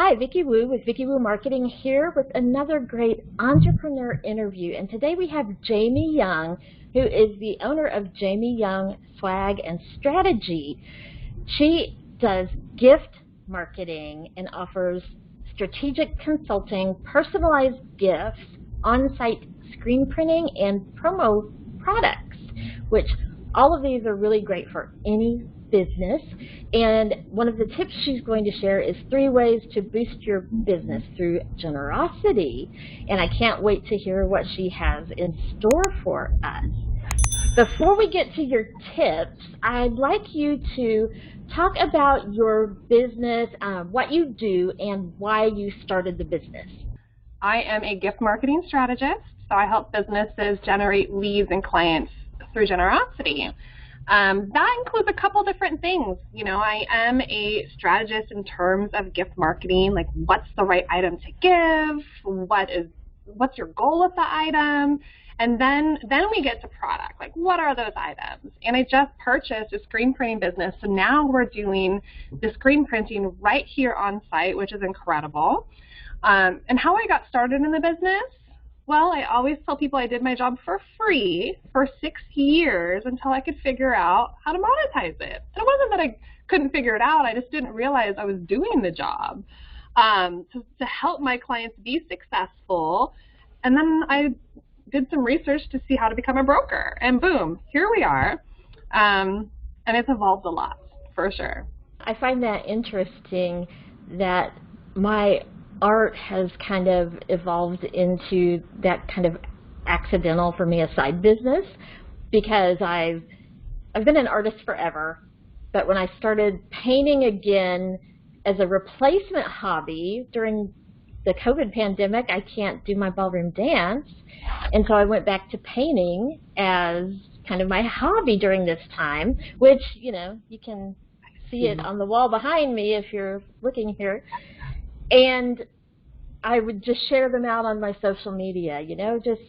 Hi, Vicki Wu with Vicki Wu Marketing here with another great entrepreneur interview. And today we have Jamie Young, who is the owner of Jamie Young Swag and Strategy. She does gift marketing and offers strategic consulting, personalized gifts, on-site screen printing, and promo products, which all of these are really great for any business. And one of the tips she's going to share is 3 ways to boost your business through generosity. And I can't wait to hear what she has in store for us. Before we get to your tips, I'd like you to talk about your business, what you do, and why you started the business. I am a gift marketing strategist, so I help businesses generate leads and clients through generosity. That includes a couple different things. You know, I am a strategist in terms of gift marketing, like what's the right item to give, what's your goal with the item, and then we get to product, like what are those items? And I just purchased a screen printing business, so now we're doing the screen printing right here on site, which is incredible. And how I got started in the business? Well, I always tell people I did my job for free for 6 years until I could figure out how to monetize it. And it wasn't that I couldn't figure it out, I just didn't realize I was doing the job to help my clients be successful. And then I did some research to see how to become a broker, and boom, here we are. And it's evolved a lot, for sure. I find that interesting that my art has kind of evolved into that kind of accidental, for me, a side business, because I've been an artist forever, but when I started painting again as a replacement hobby during the COVID pandemic, I can't do my ballroom dance, and so I went back to painting as kind of my hobby during this time, which, you know, you can see it on the wall behind me if you're looking here. And I would just share them out on my social media, you know, just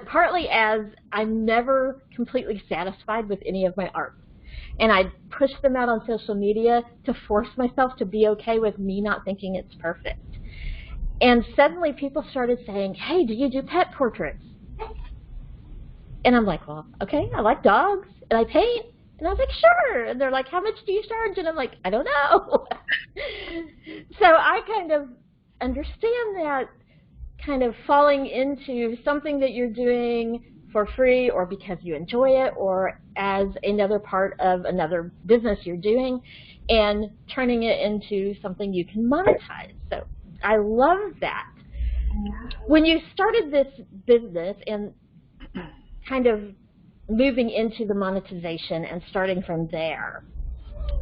partly as I'm never completely satisfied with any of my art. And I'd push them out on social media to force myself to be okay with me not thinking it's perfect. And suddenly people started saying, hey, do you do pet portraits? And I'm like, well, okay, I like dogs, and I paint. And I was like, sure. And they're like, how much do you charge? And I'm like, I don't know. So I kind of understand that kind of falling into something that you're doing for free or because you enjoy it or as another part of another business you're doing and turning it into something you can monetize. So I love that. When you started this business and kind of moving into the monetization and starting from there,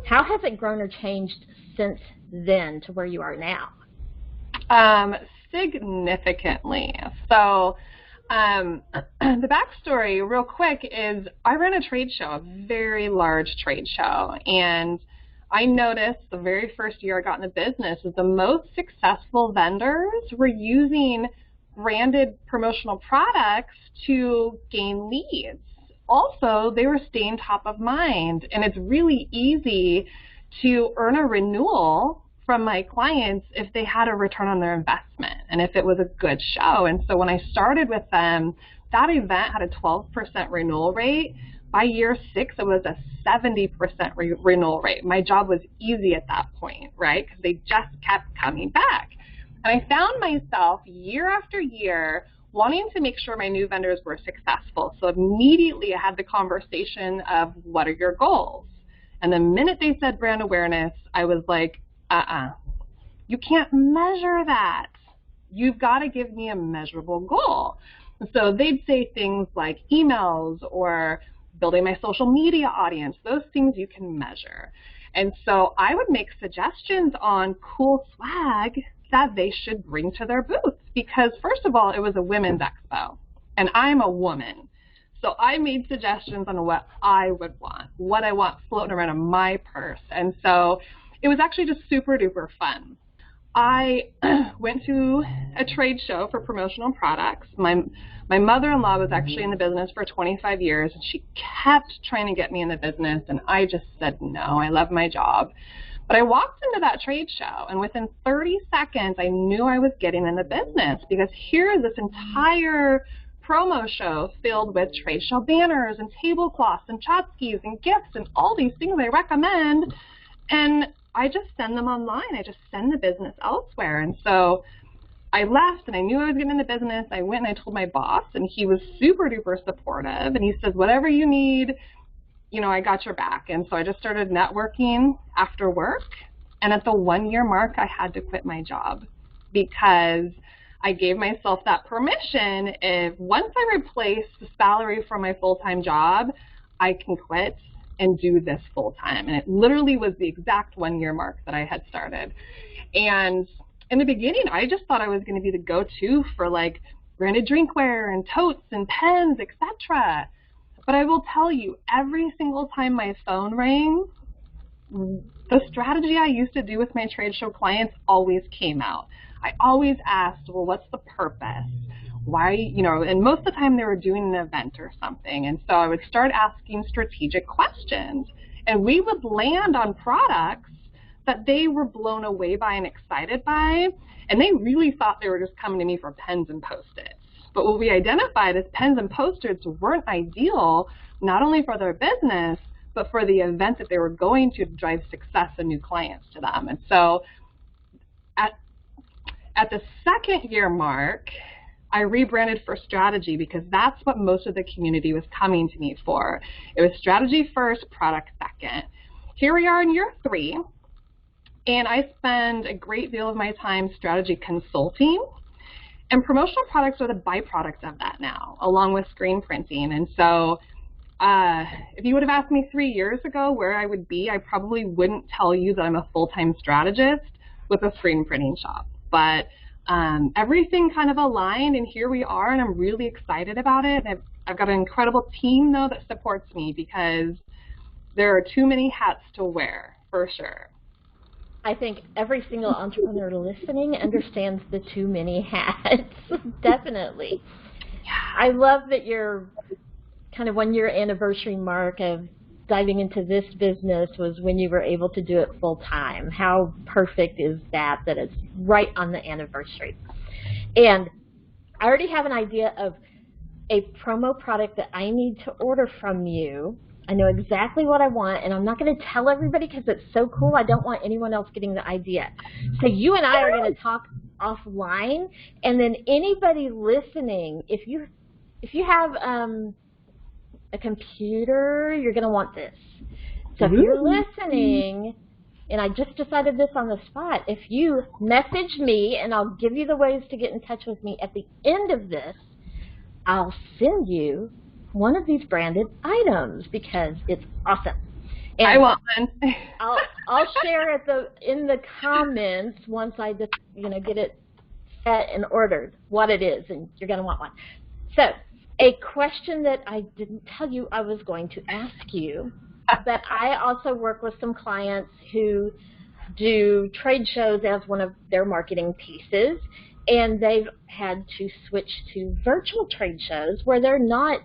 how has it grown or changed since then to where you are now? Significantly. So the backstory real quick is I ran a trade show, a very large trade show, and I noticed the very first year I got in the business is the most successful vendors were using branded promotional products to gain leads. Also, they were staying top of mind, and it's really easy to earn a renewal from my clients if they had a return on their investment and if it was a good show. And so when I started with them, that event had a 12% renewal rate. By year 6, it was a 70% renewal rate. My job was easy at that point, right? Because they just kept coming back. And I found myself year after year wanting to make sure my new vendors were successful. So immediately I had the conversation of, what are your goals? And the minute they said brand awareness, I was like, you can't measure that. You've got to give me a measurable goal. So they'd say things like emails or building my social media audience, those things you can measure. And so I would make suggestions on cool swag that they should bring to their booths because, first of all, it was a women's expo, and I'm a woman. So I made suggestions on what I would want, what I want floating around in my purse. And so it was actually just super duper fun. I went to a trade show for promotional products. My mother-in-law was actually in the business for 25 years, and she kept trying to get me in the business, and I just said no. I love my job. But I walked into that trade show, and within 30 seconds, I knew I was getting in the business, because here is this entire promo show filled with trade show banners and tablecloths and tchotchkes and gifts and all these things I recommend. And I just send them online. I just send the business elsewhere. And so I left, and I knew I was getting in the business. I went and I told my boss, and he was super duper supportive. And he says, whatever you need, you know, I got your back. And so I just started networking after work. And at the 1-year mark, I had to quit my job, because I gave myself that permission. If once I replace the salary from my full-time job, I can quit and do this full-time. And it literally was the exact 1-year mark that I had started. And in the beginning, I just thought I was going to be the go-to for like branded drinkware and totes and pens, etc. But I will tell you, every single time my phone rang, the strategy I used to do with my trade show clients always came out. I always asked, well, what's the purpose? Why, you know, and most of the time they were doing an event or something. And so I would start asking strategic questions, and we would land on products that they were blown away by and excited by. And they really thought they were just coming to me for pens and Post-its. But what we identified is pens and Post-its weren't ideal, not only for their business, but for the event that they were going to drive success and new clients to them. And so at the 2nd year mark, I rebranded for strategy, because that's what most of the community was coming to me for. It was strategy first, product second. Here we are in year 3, and I spend a great deal of my time strategy consulting, and promotional products are the byproduct of that now, along with screen printing. And so if you would have asked me 3 years ago where I would be, I probably wouldn't tell you that I'm a full-time strategist with a screen printing shop. But everything kind of aligned, and here we are, and I'm really excited about it. I've got an incredible team, though, that supports me, because there are too many hats to wear, for sure. I think every single entrepreneur listening understands the too many hats, definitely. I love that your kind of 1-year anniversary mark of diving into this business was when you were able to do it full time. How perfect is that, that it's right on the anniversary? And I already have an idea of a promo product that I need to order from you. I know exactly what I want, and I'm not going to tell everybody because it's so cool. I don't want anyone else getting the idea. So you and I are going to talk offline, and then anybody listening, if you have a computer, you're going to want this. So if you're listening, and I just decided this on the spot, if you message me, and I'll give you the ways to get in touch with me at the end of this, I'll send you one of these branded items, because it's awesome. And I want one. I'll share it in the comments once I just get it set and ordered what it is, and you're going to want one. So a question that I didn't tell you I was going to ask you, but I also work with some clients who do trade shows as one of their marketing pieces, and they've had to switch to virtual trade shows where they're not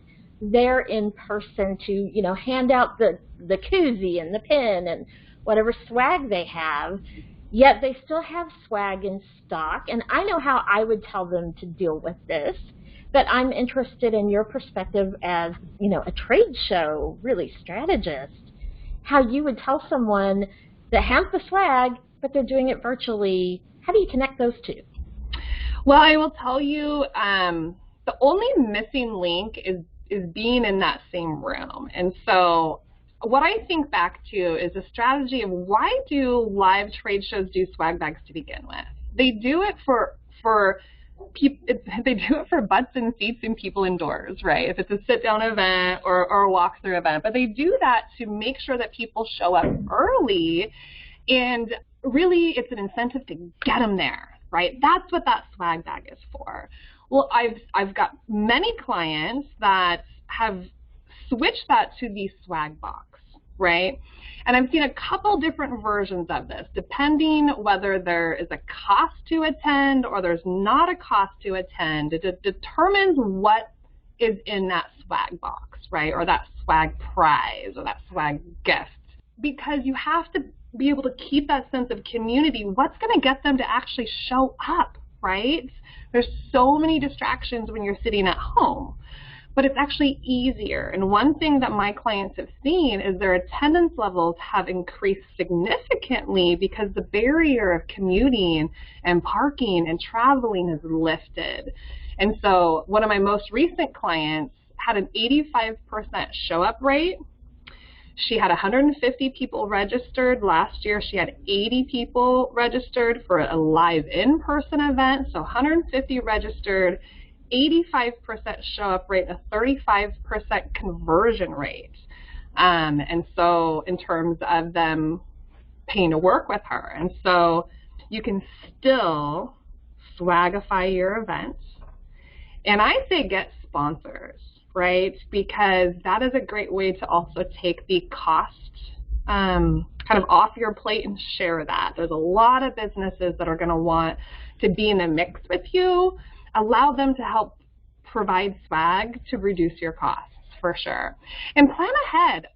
there in person to hand out the koozie and the pin and whatever swag they have, yet they still have swag in stock. And I know how I would tell them to deal with this, but I'm interested in your perspective as a trade show really strategist, how you would tell someone that has the swag but they're doing it virtually. How do you connect those two? Well, I will tell you, the only missing link is being in that same room. And so what I think back to is a strategy of, why do live trade shows do swag bags to begin with? They do it for they do it for butts and seats and people indoors, right? If it's a sit-down event or a walkthrough event. But they do that to make sure that people show up early, and really it's an incentive to get them there, right? That's what that swag bag is for. Well, I've got many clients that have switched that to the swag box, right? And I've seen a couple different versions of this, depending whether there is a cost to attend or there's not a cost to attend. It determines what is in that swag box, right? Or that swag prize or that swag gift. Because you have to be able to keep that sense of community, what's going to get them to actually show up, right? There's so many distractions when you're sitting at home, but it's actually easier. And one thing that my clients have seen is their attendance levels have increased significantly because the barrier of commuting and parking and traveling is lifted. And so one of my most recent clients had an 85% show up rate. She had 150 people registered. Last year, she had 80 people registered for a live in-person event. So 150 registered, 85% show up rate, a 35% conversion rate. And so in terms of them paying to work with her. And so you can still swagify your events. And I say get sponsors, right? Because that is a great way to also take the cost kind of off your plate and share that. There's a lot of businesses that are going to want to be in the mix with you. Allow them to help provide swag to reduce your costs, for sure. And plan ahead.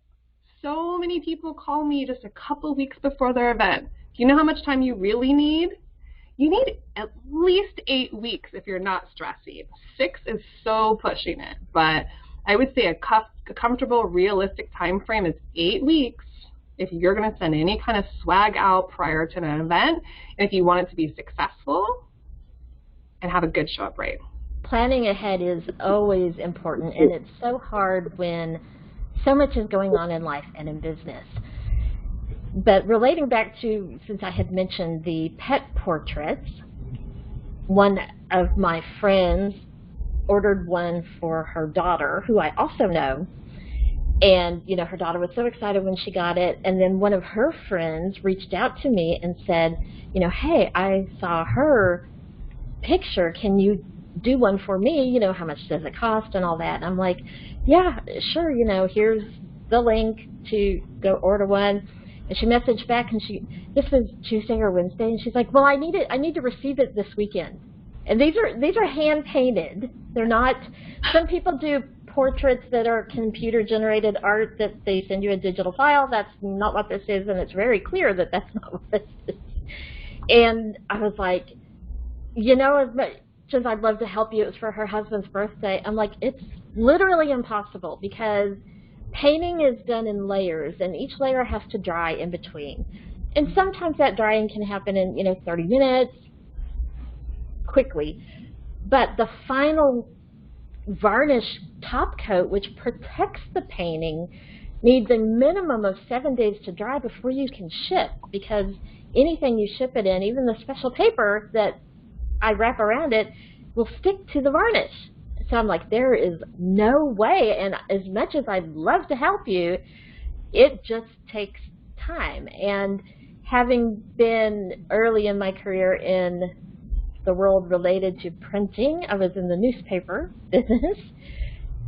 So many people call me just a couple weeks before their event. Do you know how much time you really need? You need at least 8 weeks if you're not stressing. 6 is so pushing it, but I would say a comfortable, realistic time frame is 8 weeks if you're going to send any kind of swag out prior to an event, and if you want it to be successful and have a good show-up rate. Planning ahead is always important, and it's so hard when so much is going on in life and in business. But relating back to, since I had mentioned the pet portraits, one of my friends ordered one for her daughter, who I also know, and you know, her daughter was so excited when she got it, and then one of her friends reached out to me and said, you know, hey, I saw her picture, can you do one for me, you know, how much does it cost and all that? And I'm like, yeah, sure, you know, here's the link to go order one. And she messaged back, and this was Tuesday or Wednesday, and she's like, well, I need to receive it this weekend. And these are hand painted. They're not, some people do portraits that are computer generated art that they send you a digital file. That's not what this is, and it's very clear that that's not what this is. And I was like, you know, as much as I'd love to help you, it was for her husband's birthday. I'm like, it's literally impossible because painting is done in layers, and each layer has to dry in between. And sometimes that drying can happen in, you know, 30 minutes, quickly. But the final varnish top coat, which protects the painting, needs a minimum of 7 days to dry before you can ship, because anything you ship it in, even the special paper that I wrap around it, will stick to the varnish. So I'm like, there is no way, and as much as I'd love to help you, it just takes time. And having been early in my career in the world related to printing, I was in the newspaper business,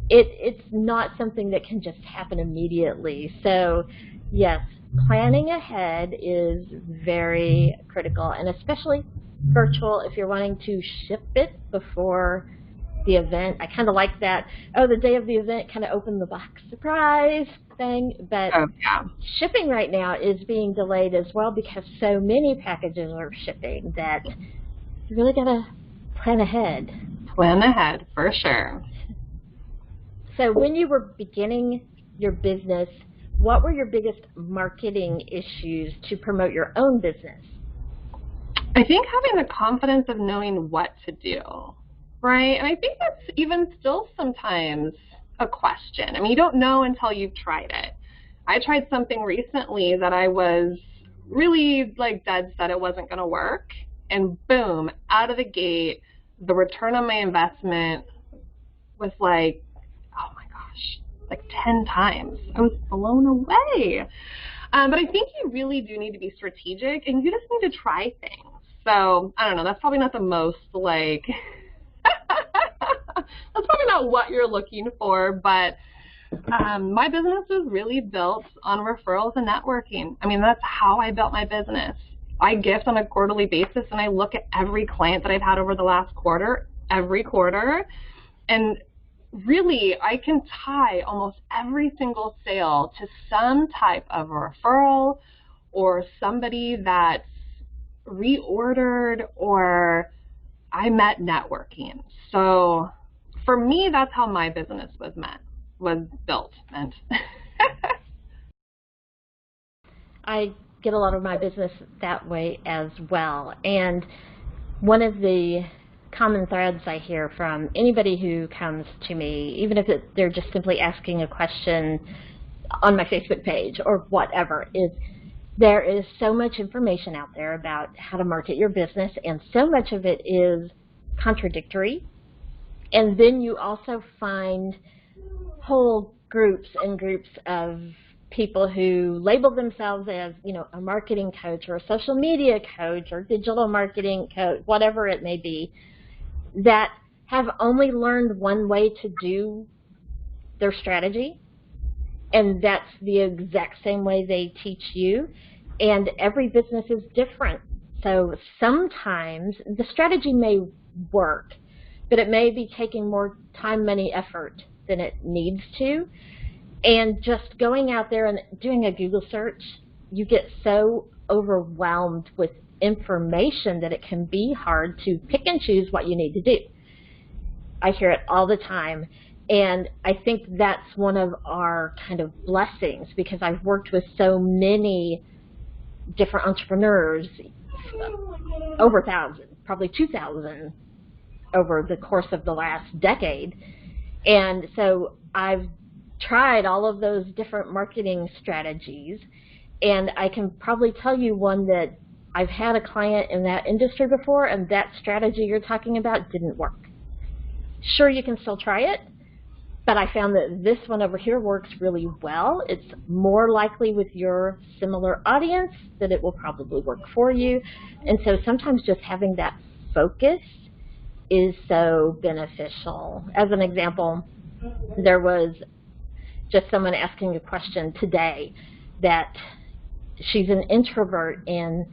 it's not something that can just happen immediately. So yes, planning ahead is very critical, and especially virtual if you're wanting to ship it before the event. I kind of like that, oh, the day of the event, kind of open the box surprise thing. But shipping right now is being delayed as well because so many packages are shipping that you really got to plan ahead. Plan ahead, for sure. So when you were beginning your business, what were your biggest marketing issues to promote your own business? I think having the confidence of knowing what to do, right? And I think that's even still sometimes a question. I mean, you don't know until you've tried it. I tried something recently that I was really like dead set it wasn't going to work. And boom, out of the gate, the return on my investment was like, oh my gosh, like 10 times. I was blown away. But I think you really do need to be strategic, and you just need to try things. So I don't know, that's probably not the most like, that's probably not what you're looking for, but my business is really built on referrals and networking. I mean, that's how I built my business. I gift on a quarterly basis, and I look at every client that I've had over the last quarter, every quarter, and really I can tie almost every single sale to some type of referral or somebody that's reordered, or I met networking. So for me, that's how my business was built. I get a lot of my business that way as well. And one of the common threads I hear from anybody who comes to me, even if they're just simply asking a question on my Facebook page or whatever, is there is so much information out there about how to market your business, and so much of it is contradictory. And then you also find whole groups and groups of people who label themselves as, you know, a marketing coach or a social media coach or digital marketing coach, whatever it may be, that have only learned one way to do their strategy, and that's the exact same way they teach you. And every business is different. So sometimes the strategy may work, but it may be taking more time, money, effort than it needs to. And just going out there and doing a Google search, you get so overwhelmed with information that it can be hard to pick and choose what you need to do. I hear it all the time. And I think that's one of our kind of blessings, because I've worked with so many different entrepreneurs, over 1,000, probably 2,000 over the course of the last decade. And so I've tried all of those different marketing strategies, and I can probably tell you one that I've had a client in that industry before, and that strategy you're talking about didn't work. Sure, you can still try it, but I found that this one over here works really well. It's more likely with your similar audience that it will probably work for you. And so sometimes just having that focus is so beneficial. As an example, there was just someone asking a question today that she's an introvert, and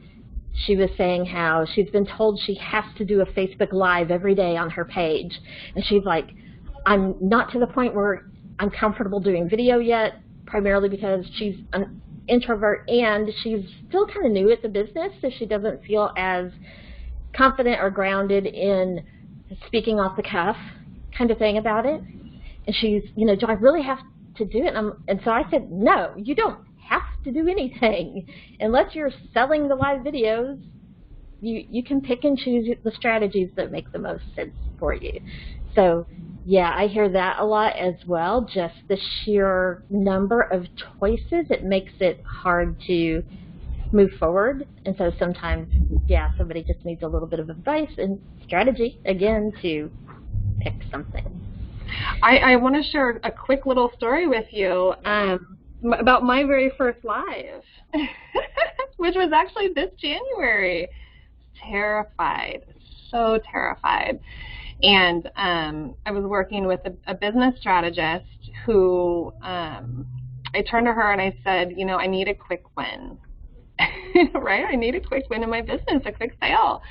she was saying how she's been told she has to do a Facebook Live every day on her page. And she's like, I'm not to the point where I'm comfortable doing video yet, primarily because she's an introvert and she's still kind of new at the business, so she doesn't feel as confident or grounded in speaking off the cuff kind of thing about it. And she's, you know, do I really have to do it? And so I said, no, you don't have to do anything. Unless you're selling the live videos, you can pick and choose the strategies that make the most sense for you. So yeah, I hear that a lot as well. Just the sheer number of choices, it makes it hard to move forward. And so sometimes, yeah, somebody just needs a little bit of advice and strategy, again, to pick something. I want to share a quick little story with you about my very first live, which was actually this January. Terrified, so terrified. And I was working with a business strategist who I turned to her and I said, you know, I need a quick win, right? I need a quick win in my business, a quick sale.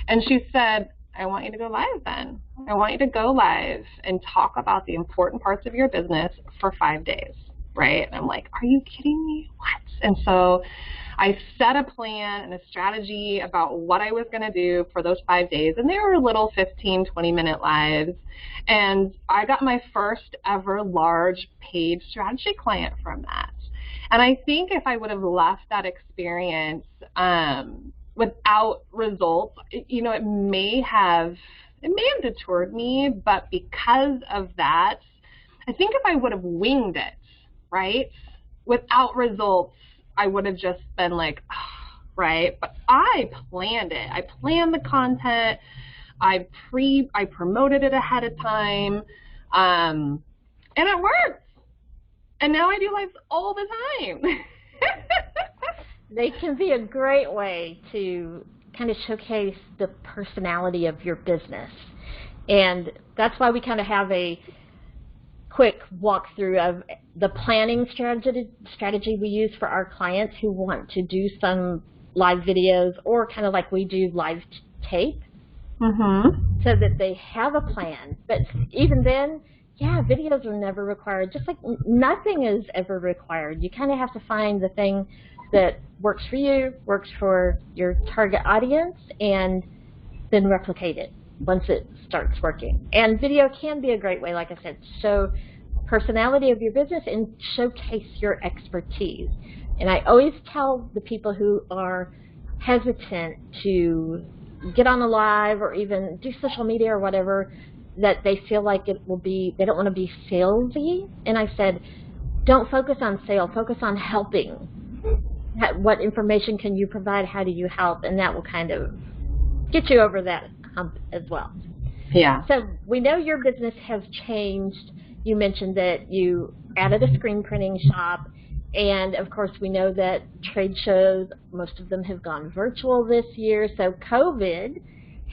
And she said, I want you to go live then. I want you to go live and talk about the important parts of your business for 5 days, right? And I'm like, are you kidding me? What? And so I set a plan and a strategy about what I was going to do for those 5 days. And they were little 15, 20-minute lives. And I got my first ever large paid strategy client from that. And I think if I would have left that experience without results, you know, it may have detoured me, but because of that, I think if I would have winged it, right, without results, I would have just been like, oh, right? But I planned it. I planned the content. I promoted it ahead of time, and it worked. And now I do lives all the time. They can be a great way to kind of showcase the personality of your business. And that's why we kind of have a quick walkthrough of the planning strategy we use for our clients who want to do some live videos, or kind of like we do live tape, so that they have a plan. But even then, yeah, videos are never required. Just like nothing is ever required. You kind of have to find the thing that works for you, works for your target audience, and then replicate it once it starts working. And video can be a great way, like I said, show personality of your business and showcase your expertise. And I always tell the people who are hesitant to get on a live or even do social media or whatever, that they feel like it will be, they don't want to be salesy. And I said, don't focus on sale, focus on helping. What information can you provide? How do you help? And that will kind of get you over that hump as well. Yeah. So we know your business has changed. You mentioned that you added a screen printing shop. And of course, we know that trade shows, most of them have gone virtual this year. So COVID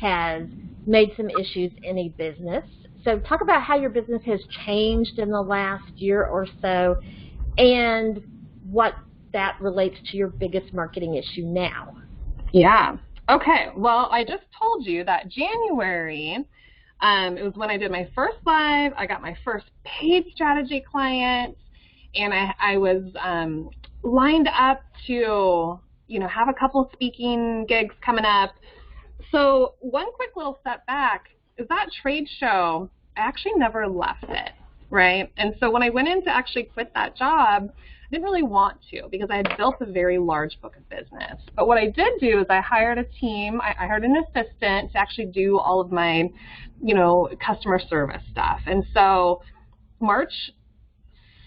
has made some issues in a business. So talk about how your business has changed in the last year or so and what that relates to your biggest marketing issue now. Yeah. Okay. Well, I just told you that January, it was when I did my first live. I got my first paid strategy client, and I was lined up to, have a couple speaking gigs coming up. So one quick little step back is that trade show, I actually never left it, right? And so when I went in to actually quit that job, I didn't really want to because I had built a very large book of business. But what I did do is I hired a team. I hired an assistant to actually do all of my, customer service stuff. And so March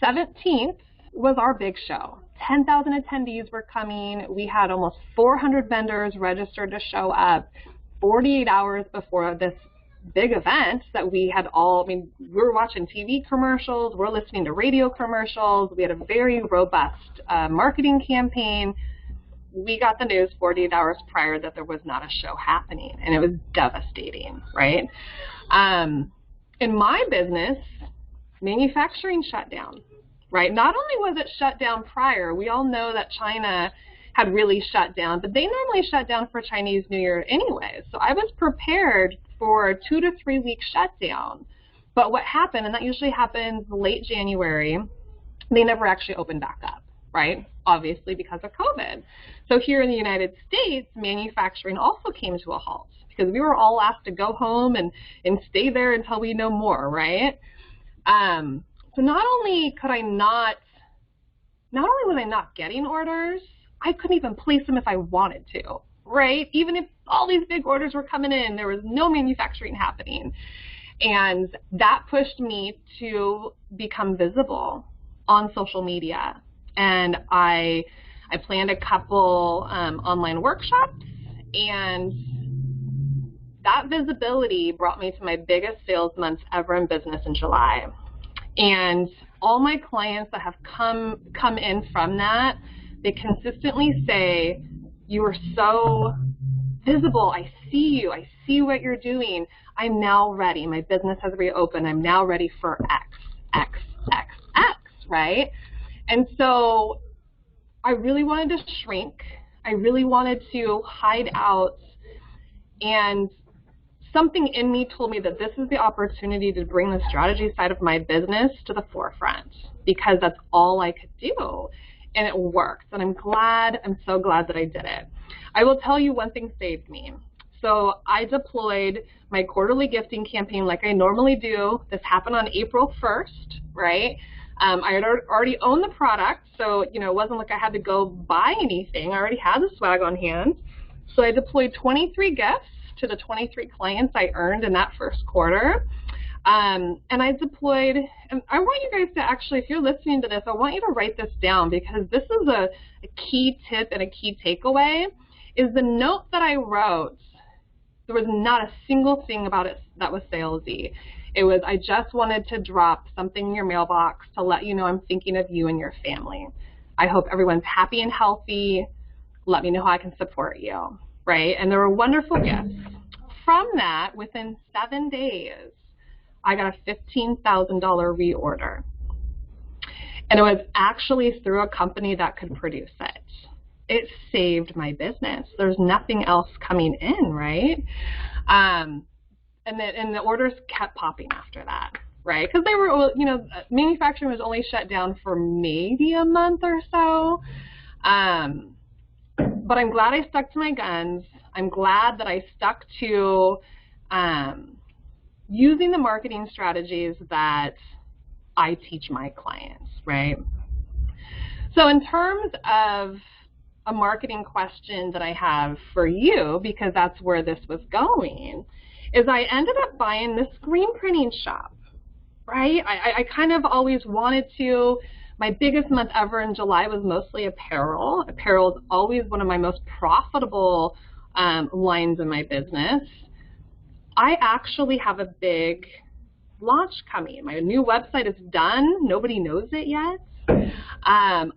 17th was our big show. 10,000 attendees were coming. We had almost 400 vendors registered to show up 48 hours before this big event that we had we were watching TV commercials, we're listening to radio commercials. We had a very robust marketing campaign. We got the news 48 hours prior that there was not a show happening, and it was devastating, right? In my business, manufacturing shut down, right? Not only was it shut down prior, we all know that China had really shut down, but they normally shut down for Chinese New Year anyway. So I was prepared for a 2 to 3 week shutdown. But what happened, and that usually happens late January, they never actually opened back up, right? Obviously because of COVID. So here in the United States, manufacturing also came to a halt because we were all asked to go home and stay there until we know more, right? So not only was I not getting orders, I couldn't even place them if I wanted to, right? Even if all these big orders were coming in, there was no manufacturing happening. And that pushed me to become visible on social media. And I planned a couple online workshops, and that visibility brought me to my biggest sales months ever in business in July. And all my clients that have come in from that, they consistently say, you are so visible. I see you. I see what you're doing. I'm now ready. My business has reopened. I'm now ready for X, X, X, X, right? And so I really wanted to shrink. I really wanted to hide out. And something in me told me that this is the opportunity to bring the strategy side of my business to the forefront because that's all I could do. And it works. And I'm so glad that I did it. I will tell you one thing saved me. So I deployed my quarterly gifting campaign like I normally do. This happened on April 1st, right? I had already owned the product, so it wasn't like I had to go buy anything. I already had the swag on hand. So I deployed 23 gifts to the 23 clients I earned in that first quarter. And I deployed, and I want you guys to actually, if you're listening to this, I want you to write this down because this is a key tip and a key takeaway, is the note that I wrote, there was not a single thing about it that was salesy. It was, I just wanted to drop something in your mailbox to let you know I'm thinking of you and your family. I hope everyone's happy and healthy. Let me know how I can support you, right? And there were wonderful gifts. From that, within 7 days, I got a $15,000 reorder. And it was actually through a company that could produce it. It saved my business. There's nothing else coming in, right? And the orders kept popping after that, right? Because they were, manufacturing was only shut down for maybe a month or so. But I'm glad I stuck to my guns. I'm glad that I stuck to using the marketing strategies that I teach my clients, right? So in terms of a marketing question that I have for you, because that's where this was going, is I ended up buying this screen printing shop, right? I kind of always wanted to. My biggest month ever in July was mostly apparel. Apparel is always one of my most profitable lines in my business. I actually have a big launch coming. My new website is done. Nobody knows it yet. I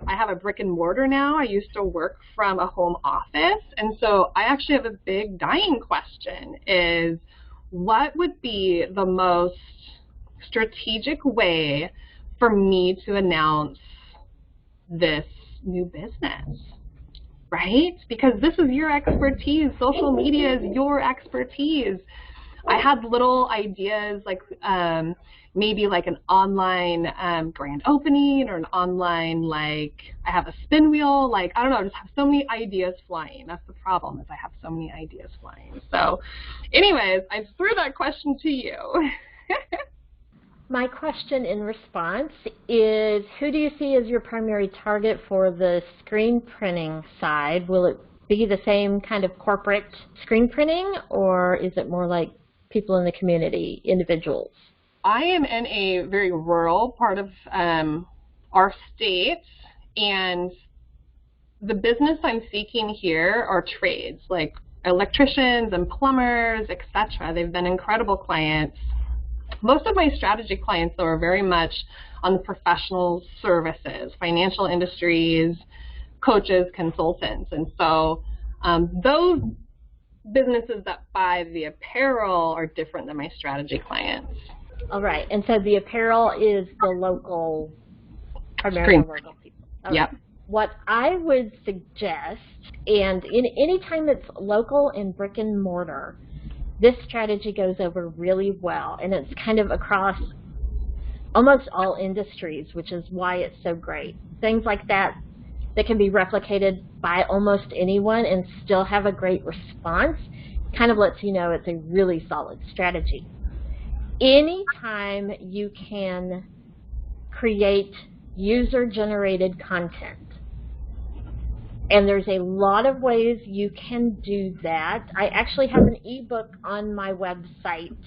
have a brick and mortar now. I used to work from a home office, and so I actually have a big dying question, is what would be the most strategic way for me to announce this new business, right? Because this is your expertise. Social media is your expertise. I had little ideas like maybe like an online grand opening, or an online, like I have a spin wheel, like I don't know, I just have so many ideas flying. That's the problem, is I have so many ideas flying. So anyways, I threw that question to you. My question in response is, who do you see as your primary target for the screen printing side? Will it be the same kind of corporate screen printing, or is it more like people in the community, individuals? I am in a very rural part of our state, and the business I'm seeking here are trades, like electricians and plumbers, etc. They've been incredible clients. Most of my strategy clients, though, are very much on the professional services, financial industries, coaches, consultants. And so those businesses that buy the apparel are different than my strategy clients. All right. And so the apparel is the local, primarily local people. Okay. Yep. What I would suggest, and anytime it's local and brick and mortar, this strategy goes over really well, and it's kind of across almost all industries, which is why it's so great. Things like that can be replicated by almost anyone and still have a great response kind of lets you know it's a really solid strategy. Anytime you can create user-generated content, and there's a lot of ways you can do that. I actually have an ebook on my website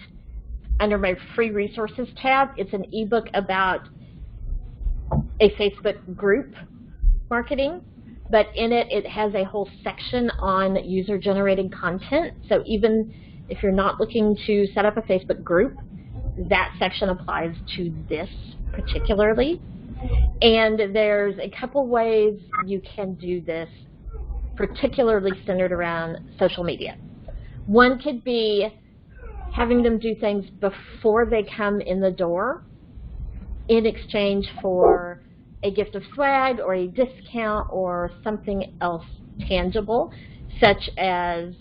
under my free resources tab. It's an ebook about a Facebook group marketing, but in it, it has a whole section on user-generated content. So even if you're not looking to set up a Facebook group, that section applies to this particularly. And there's a couple ways you can do this, particularly centered around social media. One could be having them do things before they come in the door in exchange for a gift of swag or a discount or something else tangible, such as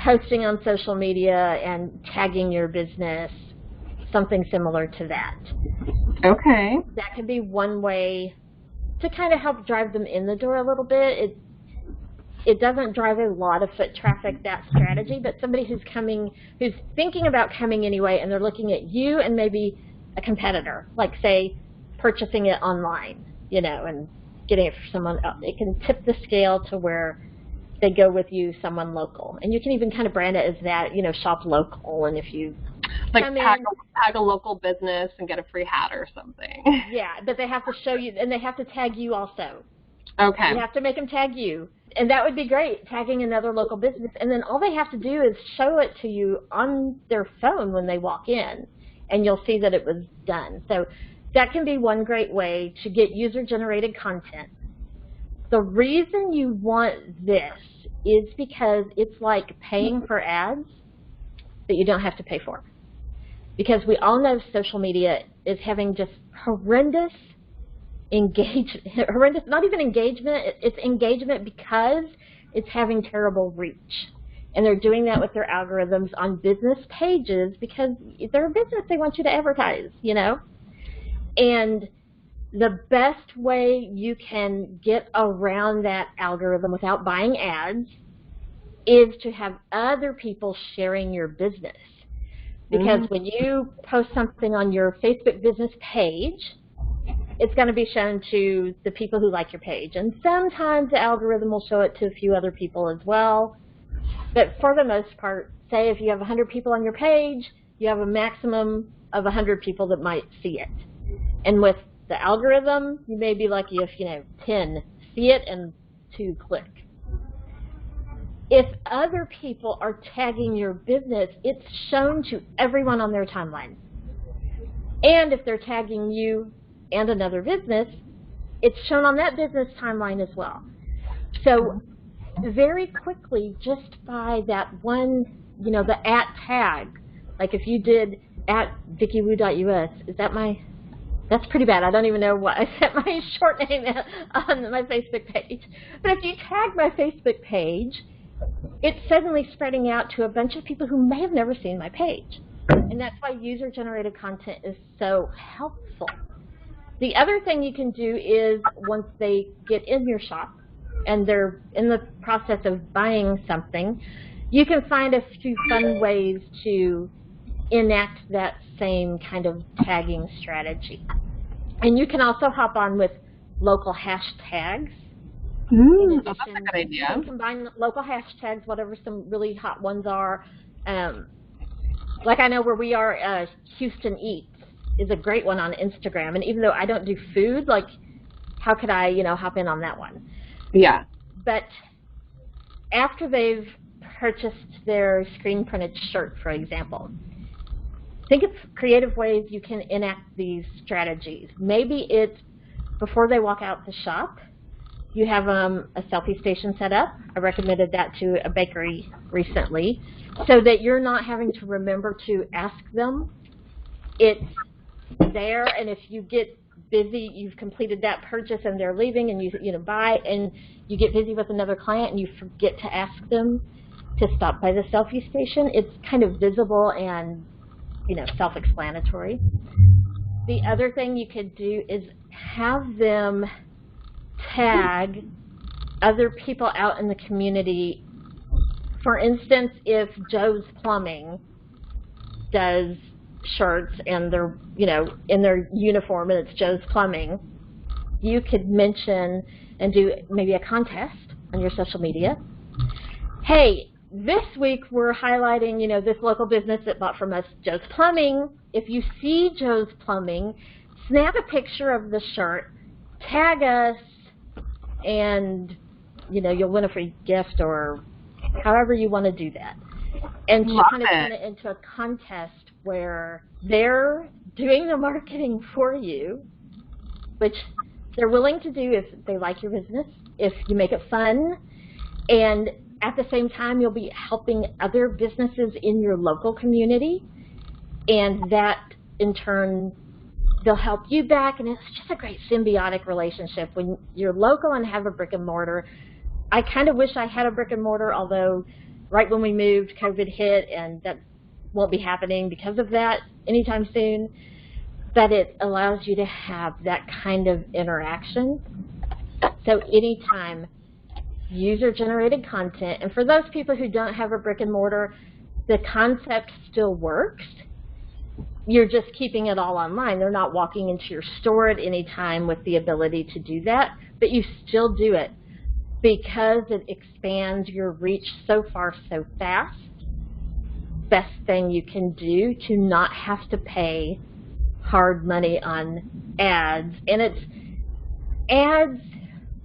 posting on social media and tagging your business, something similar to that. Okay. That can be one way to kind of help drive them in the door a little bit. It doesn't drive a lot of foot traffic, that strategy, but somebody who's thinking about coming anyway, and they're looking at you and maybe a competitor, like say purchasing it online, you know, and getting it for someone else. It can tip the scale to where they go with you, someone local. And you can even kind of brand it as that, you know, shop local, and if you like tag a local business and get a free hat or something. Yeah, but they have to show you, and they have to tag you also. Okay. You have to make them tag you. And that would be great, tagging another local business. And then all they have to do is show it to you on their phone when they walk in, and you'll see that it was done. So that can be one great way to get user-generated content. The reason you want this is because it's like paying for ads that you don't have to pay for. Because we all know social media is having just horrendous not even engagement, it's engagement because it's having terrible reach. And they're doing that with their algorithms on business pages because if they're a business, they want you to advertise, you know? And The best way you can get around that algorithm without buying ads is to have other people sharing your business. Because when you post something on your Facebook business page, it's going to be shown to the people who like your page. And sometimes the algorithm will show it to a few other people as well. But for the most part, say if you have 100 people on your page, you have a maximum of 100 people that might see it. And with the algorithm, you may be lucky if 10 see it and 2 click. If other people are tagging your business, it's shown to everyone on their timeline. And if they're tagging you and another business, it's shown on that business timeline as well. So very quickly, just by that one, the @ tag, like if you did @VickyWoo.us, that's pretty bad. I don't even know what I set my short name on my Facebook page. But if you tag my Facebook page, it's suddenly spreading out to a bunch of people who may have never seen my page. And that's why user-generated content is so helpful. The other thing you can do is once they get in your shop and they're in the process of buying something, you can find a few fun ways to enact that same kind of tagging strategy. And you can also hop on with local hashtags. That's a good idea. You can combine local hashtags, whatever some really hot ones are. Like I know where we are, Houston Eats is a great one on Instagram. And even though I don't do food, like how could I, hop in on that one? Yeah. But after they've purchased their screen printed shirt, for example, think of creative ways you can enact these strategies. Maybe it's before they walk out the shop, you have a selfie station set up. I recommended that to a bakery recently, so that you're not having to remember to ask them. It's there, and if you get busy, you've completed that purchase and they're leaving, and you buy, and you get busy with another client and you forget to ask them to stop by the selfie station, it's kind of visible and self-explanatory. The other thing you could do is have them tag other people out in the community. For instance, if Joe's Plumbing does shirts and they're in their uniform and it's Joe's Plumbing, you could mention and do maybe a contest on your social media. Hey, this week we're highlighting this local business that bought from us, Joe's Plumbing. If you see Joe's Plumbing, snap a picture of the shirt, tag us, and you'll win a free gift, or however you want to do that. And to kind of turn it into a contest where they're doing the marketing for you, which they're willing to do if they like your business, if you make it fun, and at the same time you'll be helping other businesses in your local community, and that in turn they'll help you back, and it's just a great symbiotic relationship when you're local and have a brick and mortar. I kind of wish I had a brick and mortar, although right when we moved, COVID hit, and that won't be happening because of that anytime soon. But it allows you to have that kind of interaction. So anytime, user-generated content, and for those people who don't have a brick and mortar, the concept still works. You're just keeping it all online. They're not walking into your store at any time with the ability to do that, but you still do it because it expands your reach so far so fast. Best thing you can do to not have to pay hard money on ads. And it's ads,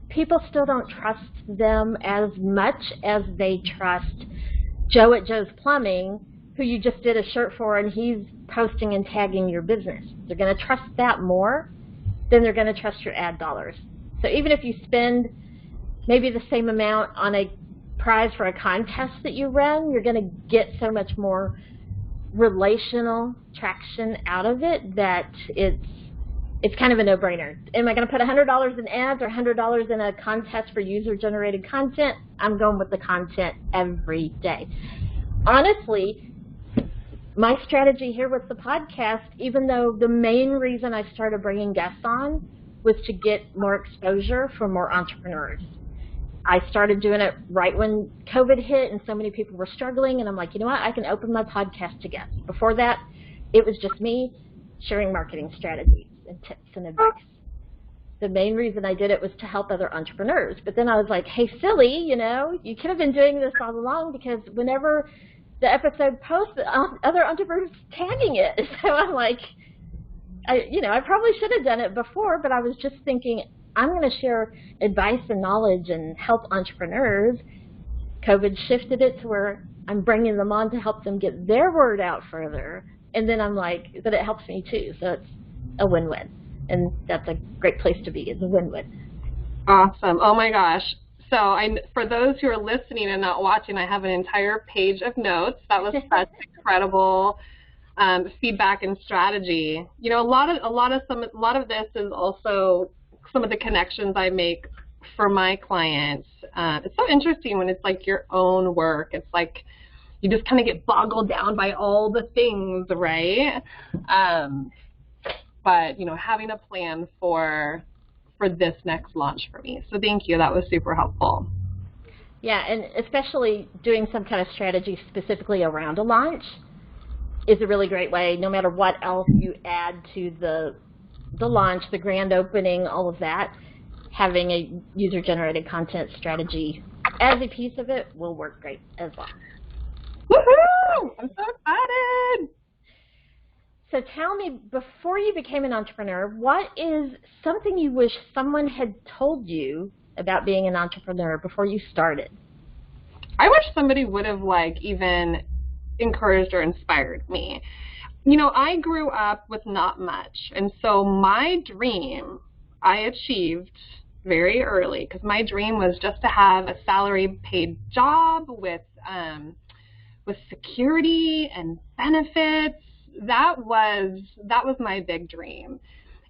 people still don't trust them as much as they trust Joe at Joe's Plumbing, who you just did a shirt for, and he's posting and tagging your business. They're going to trust that more than they're going to trust your ad dollars. So even if you spend maybe the same amount on a prize for a contest that you run, you're going to get so much more relational traction out of it that it's kind of a no-brainer. Am I going to put $100 in ads or $100 in a contest for user-generated content? I'm going with the content every day. Honestly, my strategy here with the podcast, even though the main reason I started bringing guests on was to get more exposure for more entrepreneurs. I started doing it right when COVID hit and so many people were struggling, and I'm like, you know what, I can open my podcast to guests. Before that, it was just me sharing marketing strategies and tips and advice. The main reason I did it was to help other entrepreneurs. But then I was like, hey, silly, you know, you could have been doing this all along, because whenever the episode posts, other entrepreneurs tagging it. So I'm like, I probably should have done it before, but I was just thinking, I'm going to share advice and knowledge and help entrepreneurs. COVID shifted it to where I'm bringing them on to help them get their word out further. And then I'm like, but it helps me too. So it's a win-win. And that's a great place to be. It's a win-win. Awesome. Oh my gosh. So for those who are listening and not watching, I have an entire page of notes. That was such incredible feedback and strategy. You know, a lot of this is also some of the connections I make for my clients. It's so interesting when it's like your own work. It's like you just kind of get boggled down by all the things, right? But you know, having a plan for this next launch for me. So thank you. That was super helpful. Yeah, and especially doing some kind of strategy specifically around a launch is a really great way, no matter what else you add to the launch, the grand opening, all of that, having a user-generated content strategy as a piece of it will work great as well. Woohoo! I'm so excited! So tell me, before you became an entrepreneur, what is something you wish someone had told you about being an entrepreneur before you started? I wish somebody would have even encouraged or inspired me. You know, I grew up with not much, and so my dream I achieved very early, because my dream was just to have a salary paid job with security and benefits. That was my big dream.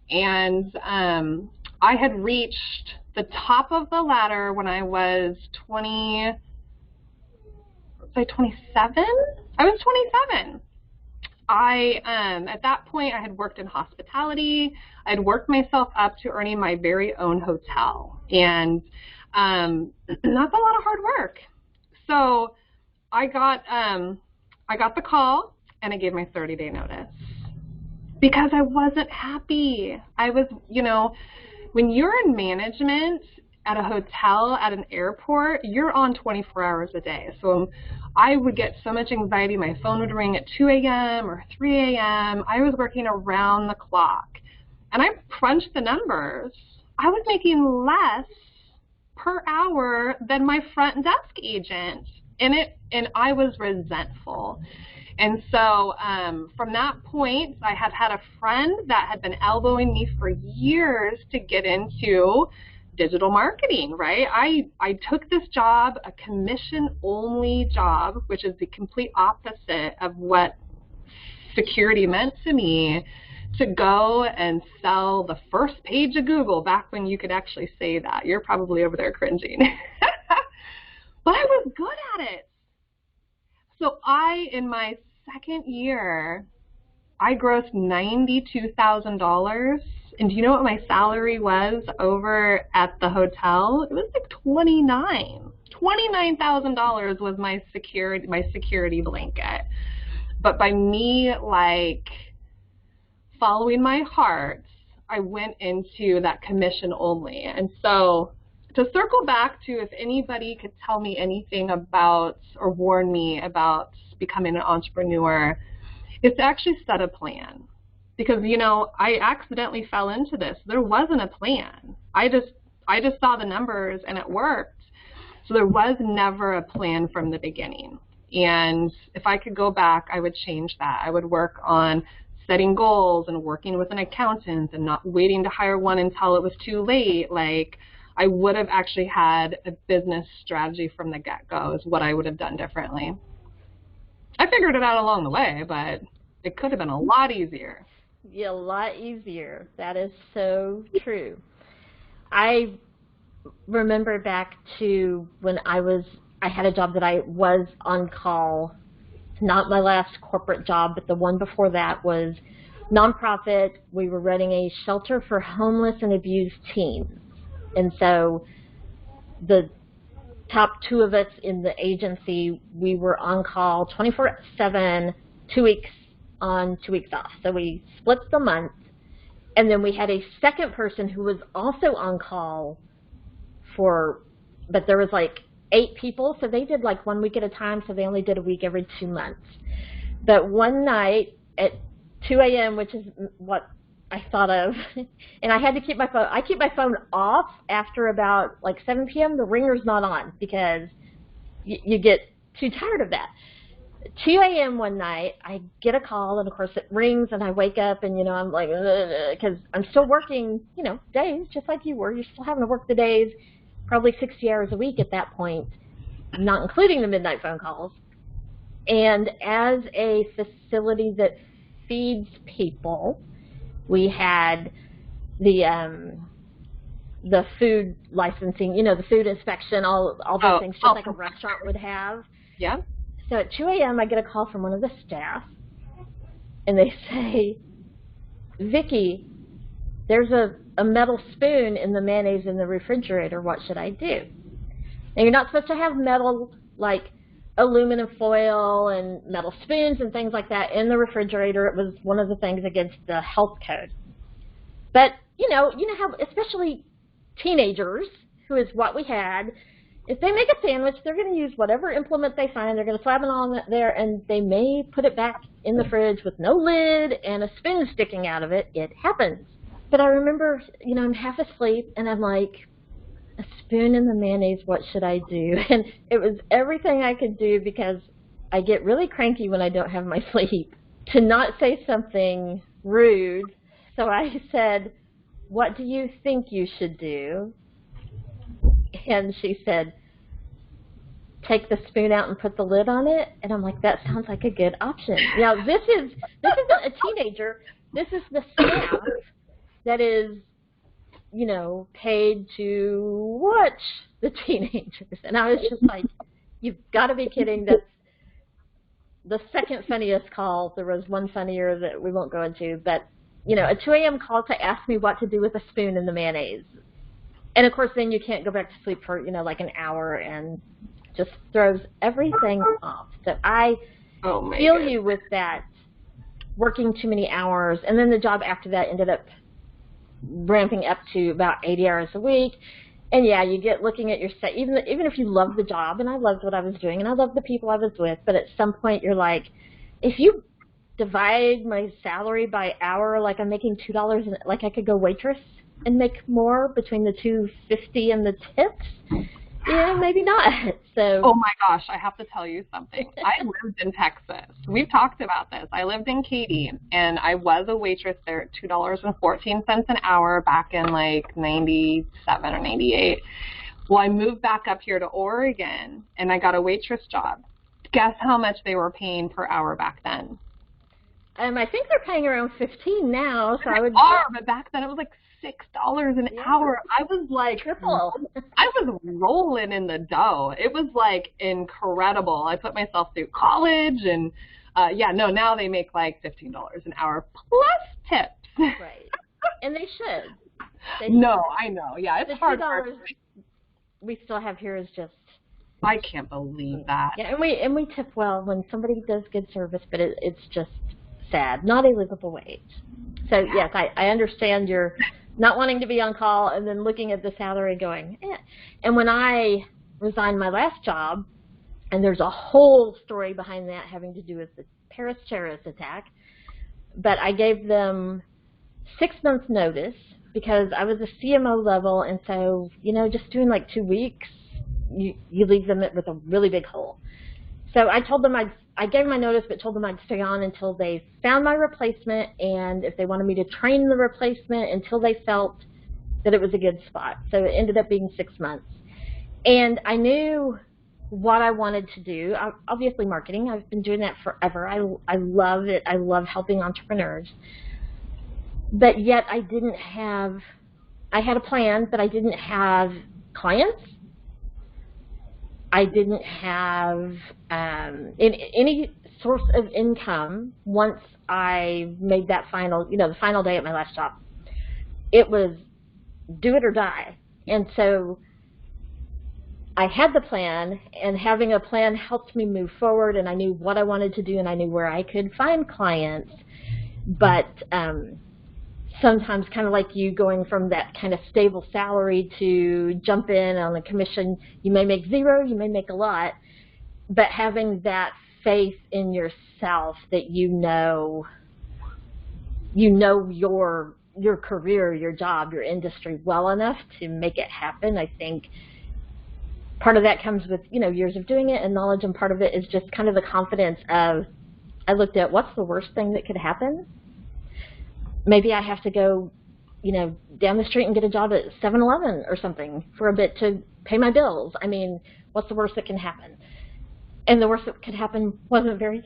And I had reached the top of the ladder when I was 27? I was 27. At that point, I had worked in hospitality. I had worked myself up to earning my very own hotel. And that's a lot of hard work. So I got the call, and I gave my 30-day notice because I wasn't happy. I was, when you're in management at a hotel, at an airport, you're on 24 hours a day. So I would get so much anxiety. My phone would ring at 2 a.m. or 3 a.m. I was working around the clock. And I crunched the numbers. I was making less per hour than my front desk agent. And I was resentful. And so from that point, I had a friend that had been elbowing me for years to get into digital marketing, right? I took this job, a commission-only job, which is the complete opposite of what security meant to me, to go and sell the first page of Google back when you could actually say that. You're probably over there cringing. But I was good at it. So in my second year, I grossed $92,000. And do you know what my salary was over at the hotel? It was like $29,000 was my security blanket. But by me following my heart, I went into that commission only. And so to circle back to, if anybody could tell me anything about or warn me about becoming an entrepreneur, it's to actually set a plan. Because, I accidentally fell into this. There wasn't a plan. I just saw the numbers and it worked. So there was never a plan from the beginning. And if I could go back, I would change that. I would work on setting goals and working with an accountant and not waiting to hire one until it was too late. I would have actually had a business strategy from the get-go is what I would have done differently. I figured it out along the way, but it could have been a lot easier. Yeah, a lot easier. That is so true. I remember back to when I had a job that I was on call. Not my last corporate job, but the one before that was nonprofit. We were running a shelter for homeless and abused teens. And so the top 2 of us in the agency, we were on call 24/7, 2 weeks on, 2 weeks off. So we split the month. And then we had a second person who was also on call but there was like 8 people, so they did like 1 week at a time, so they only did a week every 2 months. But one night at 2 a.m., which is what I thought of, and I had to keep my phone, I keep my phone off after about like 7 p.m. The ringer's not on because you get too tired of that. 2 a.m. one night, I get a call, and of course it rings, and I wake up, and, you know, I'm like, because I'm still working, you know, days, just like you were. You're still having to work the days, probably 60 hours a week at that point, not including the midnight phone calls. And as a facility that feeds people, we had the food licensing, you know, the food inspection, all those things, just like a restaurant would have. Yeah. So at 2 a.m., I get a call from one of the staff, and they say, Vicki, there's a metal spoon in the mayonnaise in the refrigerator. What should I do? Now, you're not supposed to have metal, like aluminum foil and metal spoons and things like that in the refrigerator. It was one of the things against the health code. But, you know how, especially teenagers, who is what we had, if they make a sandwich, they're going to use whatever implement they find. They're going to slap it on there, and they may put it back in the fridge with no lid and a spoon sticking out of it. It happens. But I remember, you know, I'm half asleep, and I'm like, a spoon in the mayonnaise, what should I do? And it was everything I could do, because I get really cranky when I don't have my sleep, to not say something rude. So I said, what do you think you should do? And she said, take the spoon out and put the lid on it. And I'm like, that sounds like a good option. Now, this isn't a teenager. This is the staff that is, you know, paid to watch the teenagers. And I was just like, you've got to be kidding. That's the second funniest call. There was one funnier that we won't go into. But, you know, a 2 a.m. call to ask me what to do with a spoon in the mayonnaise. And, of course, then you can't go back to sleep for, you know, like an hour, and just throws everything off. So I feel you with that, working too many hours. And then the job after that ended up ramping up to about 80 hours a week. And, yeah, you get looking at your set, even if you love the job, and I loved what I was doing, and I loved the people I was with, but at some point you're like, if you divide my salary by hour, like I'm making $2, and like I could go waitress and make more between the $2.50 and the tips, yeah, maybe not. So. Oh my gosh, I have to tell you something. I lived in Texas. We've talked about this. I lived in Katy, and I was a waitress there at $2.14 an hour back in like 97 or 98. Well, I moved back up here to Oregon, and I got a waitress job. Guess how much they were paying per hour back then? I think they're paying around $15 now. So I would. But back then it was like $6 an hour. I was like, triple. I was rolling in the dough. It was like incredible. I put myself through college, and now they make like $15 an hour plus tips. Right. And they should. No, I know. Yeah, it's hard. $2 we still have here is just. I can't believe that. Yeah, and we tip well when somebody does good service, but it's just sad, not a livable wage. So yes, I understand you're not wanting to be on call and then looking at the salary going, eh. And when I resigned my last job, and there's a whole story behind that having to do with the Paris terrorist attack, but I gave them 6 months notice because I was a CMO level, and so, you know, just doing like 2 weeks, you leave them with a really big hole. So I told them I gave my notice, but told them I'd stay on until they found my replacement, and if they wanted me to train the replacement until they felt that it was a good spot. So it ended up being 6 months. And I knew what I wanted to do. Obviously marketing. I've been doing that forever. I love it. I love helping entrepreneurs. But yet I had a plan, but I didn't have clients. I didn't have any source of income once I made that final, the final day at my last job, it was do it or die. And so I had the plan, and having a plan helped me move forward, and I knew what I wanted to do, and I knew where I could find clients. But sometimes, kind of like you, going from that kind of stable salary to jump in on a commission, you may make zero, you may make a lot, but having that faith in yourself that you know your career, your job, your industry well enough to make it happen. I think part of that comes with, years of doing it and knowledge, and part of it is just kind of the confidence of, I looked at what's the worst thing that could happen. Maybe I have to go, down the street and get a job at 7-Eleven or something for a bit to pay my bills. I mean, what's the worst that can happen? And the worst that could happen wasn't very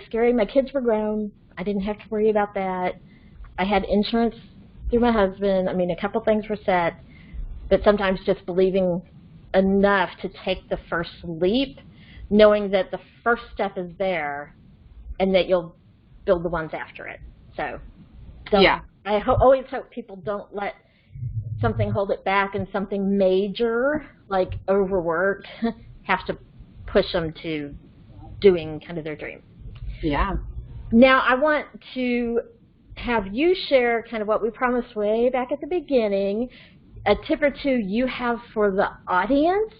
scary. My kids were grown. I didn't have to worry about that. I had insurance through my husband. I mean, a couple things were set, but sometimes just believing enough to take the first leap, knowing that the first step is there and that you'll build the ones after it. So I always hope people don't let something hold it back, and something major like overwork have to push them to doing kind of their dream. Yeah. Now I want to have you share kind of what we promised way back at the beginning, a tip or two you have for the audience,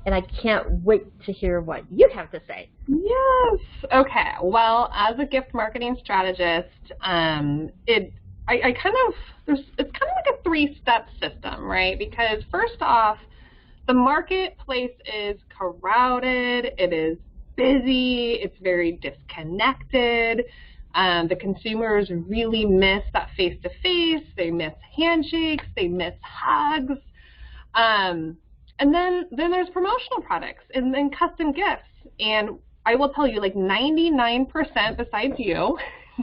and I can't wait to hear what you have to say. Yes. Okay. Well, as a gift marketing strategist, it's kind of like a 3-step system, right? Because first off, the marketplace is crowded, it is busy, it's very disconnected. The consumers really miss that face-to-face, they miss handshakes, they miss hugs. And then there's promotional products and then custom gifts. And I will tell you, like 99% besides you,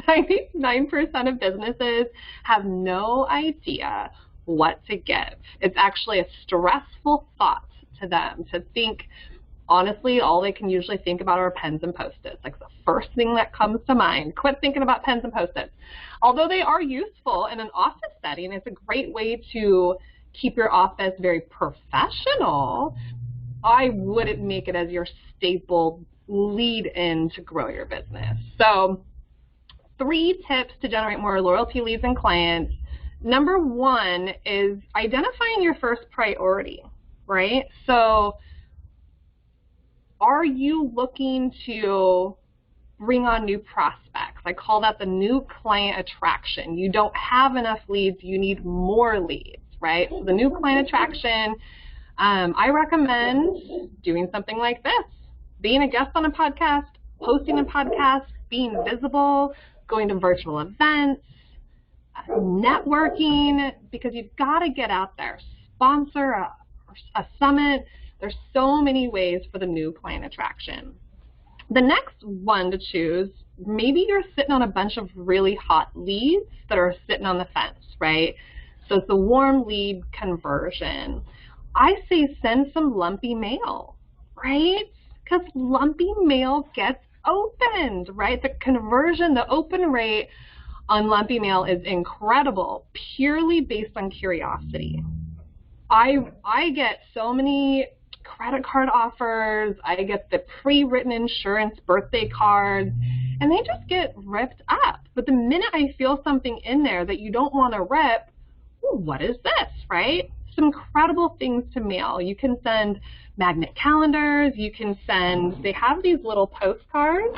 99% of businesses have no idea what to give. It's actually a stressful thought to them to think. Honestly, all they can usually think about are pens and Post-its. Like the first thing that comes to mind. Quit thinking about pens and Post-its. Although they are useful in an office setting, it's a great way to keep your office very professional. I wouldn't make it as your staple lead-in to grow your business. So 3 tips to generate more loyalty leads and clients. Number 1 is identifying your first priority, right? So are you looking to bring on new prospects? I call that the new client attraction. You don't have enough leads, you need more leads, right? So the new client attraction, I recommend doing something like this. Being a guest on a podcast, hosting a podcast, being visible, going to virtual events, networking, because you've got to get out there. Sponsor a summit. There's so many ways for the new client attraction. The next one to choose, maybe you're sitting on a bunch of really hot leads that are sitting on the fence, right? So it's the warm lead conversion. I say send some lumpy mail, right? Because lumpy mail gets opened, right? The conversion, the open rate on lumpy mail is incredible, purely based on curiosity. I get so many credit card offers, I get the pre-written insurance birthday cards, and they just get ripped up. But the minute I feel something in there that you don't want to rip, well, what is this, right? Some incredible things to mail. You can send magnet calendars, you can send, they have these little postcards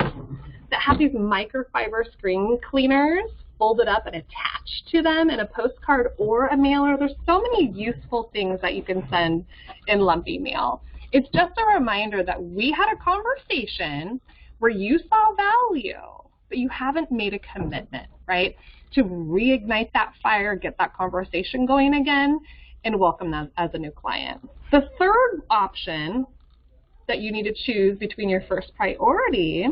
that have these microfiber screen cleaners folded up and attached to them in a postcard or a mailer. There's so many useful things that you can send in lumpy mail. It's just a reminder that we had a conversation where you saw value, but you haven't made a commitment, right? To reignite that fire, get that conversation going again, and welcome them as a new client. The third option that you need to choose between your first priority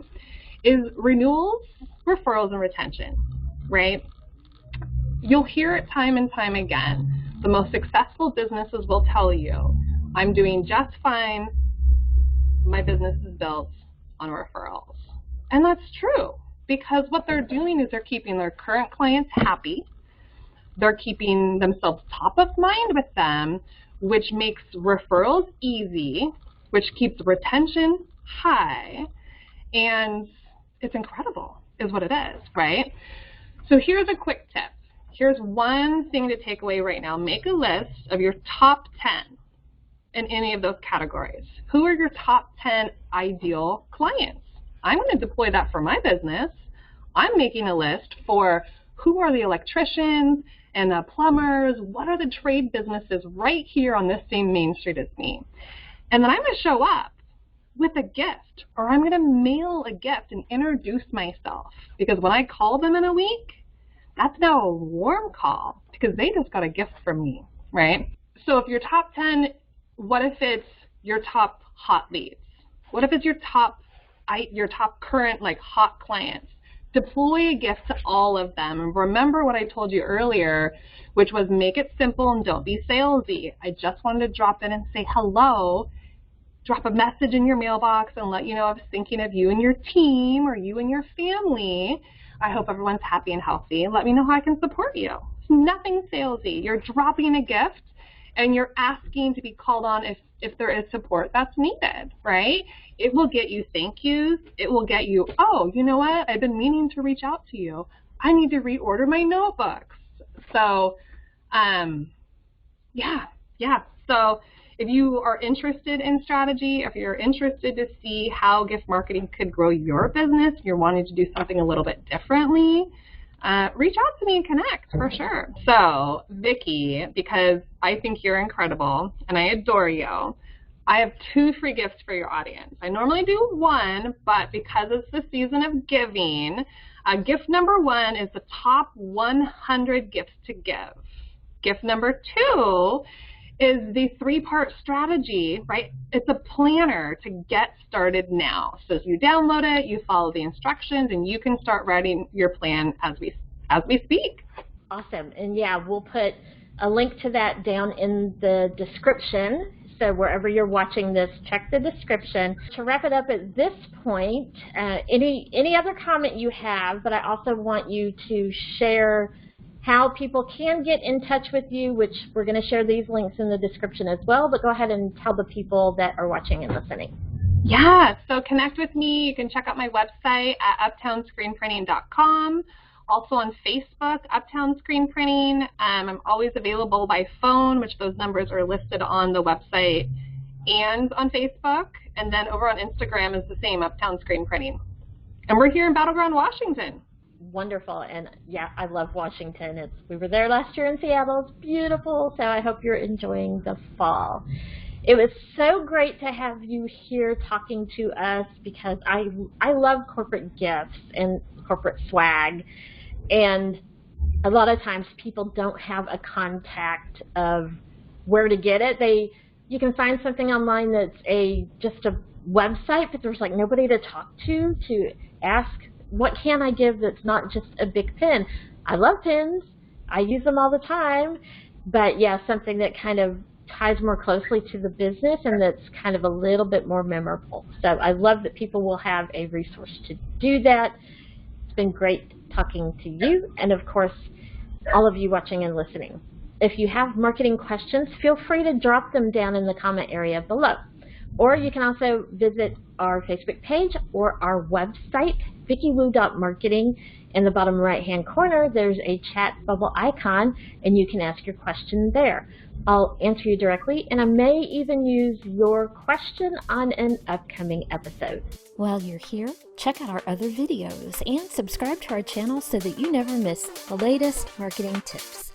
is renewals, referrals, and retention, right? You'll hear it time and time again. The most successful businesses will tell you, I'm doing just fine. My business is built on referrals. And that's true. because what they're doing is they're keeping their current clients happy. They're keeping themselves top of mind with them, which makes referrals easy, which keeps retention high, and it's incredible is what it is, right? So here's a quick tip. Here's one thing to take away right now. Make a list of your top 10 in any of those categories. Who are your top 10 ideal clients? I'm going to deploy that for my business. I'm making a list for who are the electricians and the plumbers, what are the trade businesses right here on this same main street as me. And then I'm going to show up with a gift, or I'm going to mail a gift and introduce myself, because when I call them in a week, that's now a warm call because they just got a gift from me, right? So if your top 10, what if it's your top hot leads? What if it's your top current like hot clients? Deploy a gift to all of them. And remember what I told you earlier, which was make it simple and don't be salesy. I just wanted to drop in and say hello, drop a message in your mailbox and let you know I was thinking of you and your team or you and your family. I hope everyone's happy and healthy. Let me know how I can support you. It's nothing salesy. You're dropping a gift and you're asking to be called on if there is support that's needed, right? It will get you thank yous. It will get you, oh, you know what? I've been meaning to reach out to you. I need to reorder my notebooks. So, yeah. So if you are interested in strategy, if you're interested to see how gift marketing could grow your business, you're wanting to do something a little bit differently, reach out to me and connect for sure. So, Vicki, because I think you're incredible and I adore you, I have 2 free gifts for your audience. I normally do 1, but because it's the season of giving, gift number 1 is the top 100 gifts to give. Gift number 2 is the 3-part strategy, right? It's a planner to get started now. So you download it, you follow the instructions, and you can start writing your plan as we speak. Awesome. And yeah, we'll put a link to that down in the description. So wherever you're watching this, check the description. To wrap it up at this point, any other comment you have, but I also want you to share how people can get in touch with you, which we're going to share these links in the description as well, but go ahead and tell the people that are watching and listening. Yeah, so connect with me. You can check out my website at uptownscreenprinting.com. Also on Facebook, Uptown Screenprinting. I'm always available by phone, which those numbers are listed on the website and on Facebook. And then over on Instagram is the same, Uptown Screenprinting. And we're here in Battleground, Washington. Wonderful. And yeah, I love Washington. We were there last year in Seattle. It's beautiful. So I hope you're enjoying the fall. It was so great to have you here talking to us because I love corporate gifts and corporate swag. And a lot of times people don't have a contact of where to get it. You can find something online that's just a website, but there's like nobody to talk to ask, what can I give that's not just a big pin? I love pins. I use them all the time. But yeah, something that kind of ties more closely to the business and that's kind of a little bit more memorable. So I love that people will have a resource to do that. It's been great talking to you and, of course, all of you watching and listening. If you have marketing questions, feel free to drop them down in the comment area below. Or you can also visit our Facebook page or our website, vickiwu.marketing. In the bottom right-hand corner, there's a chat bubble icon, and you can ask your question there. I'll answer you directly, and I may even use your question on an upcoming episode. While you're here, check out our other videos and subscribe to our channel so that you never miss the latest marketing tips.